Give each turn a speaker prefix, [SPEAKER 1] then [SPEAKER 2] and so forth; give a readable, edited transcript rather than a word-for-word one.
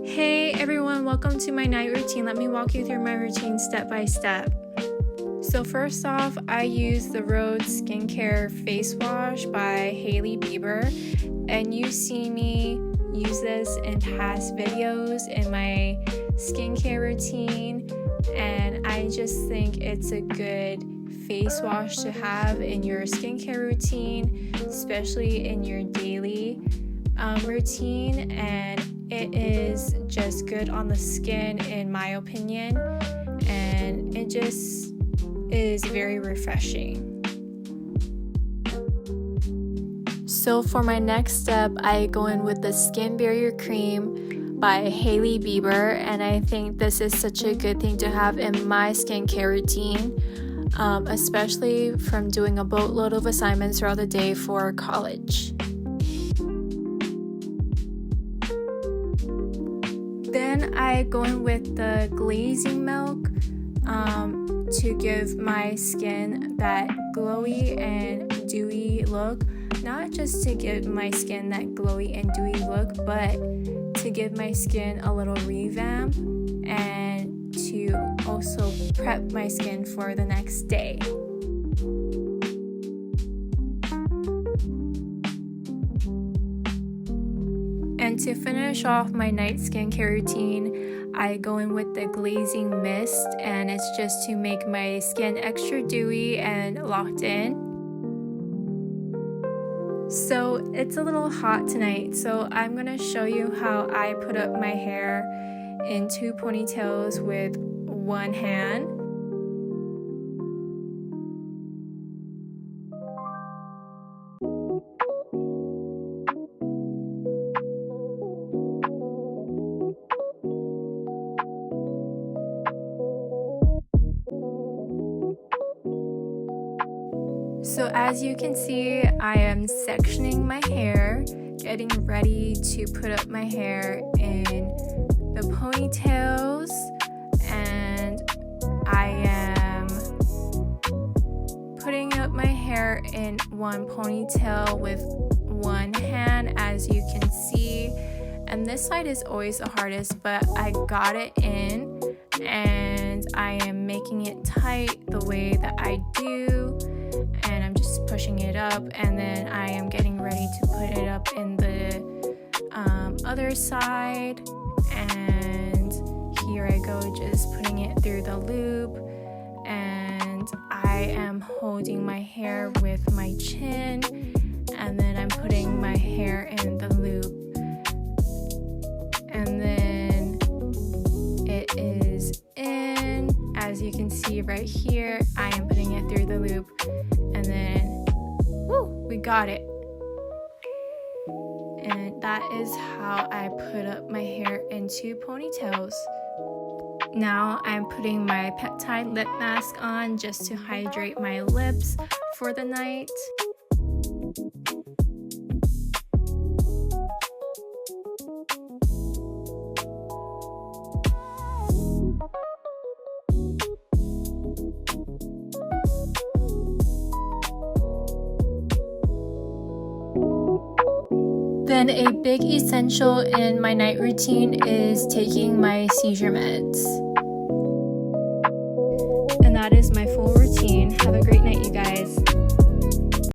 [SPEAKER 1] Hey everyone, welcome to my night routine. Let me walk you through my routine step by step. So first off, I use the Rose Skincare Face Wash by Hailey Bieber, and you see me use this in past videos in my skincare routine, and I just think it's a good face wash to have in your skincare routine, especially in your daily routine, and it is just good on the skin in my opinion, and it just is very refreshing. So for my next step, I go in with the Skin Barrier Cream by Hailey Bieber, and I think this is such a good thing to have in my skincare routine, especially from doing a boatload of assignments throughout the day for college. Then I go in with the glazing milk to give my skin that glowy and dewy look. Not just to give my skin that glowy and dewy look, but to give my skin a little revamp and to also prep my skin for the next day. And to finish off my night skincare routine, I go in with the glazing mist, and it's just to make my skin extra dewy and locked in. So it's a little hot tonight, so I'm going to show you how I put up my hair in 2 ponytails with one hand. So as you can see, I am sectioning my hair, getting ready to put up my hair in the ponytails, and I am putting up my hair in one ponytail with one hand, as you can see, and this side is always the hardest, but I got it in, and I am making it tight the way that I do, and I'm just pushing it up, and then I am getting ready to put it up in the other side, and here I go, just putting it through the loop, and I am holding my hair with my chin, and then I'm putting my hair in the loop, and then it is in. As you can see right here, I am putting it through the loop, and then we got it. And that is how I put up my hair in 2 ponytails. Now I'm putting my peptide lip mask on just to hydrate my lips for the night. Then a big essential in my night routine is taking my seizure meds. And that is my full routine. Have a great night, you guys.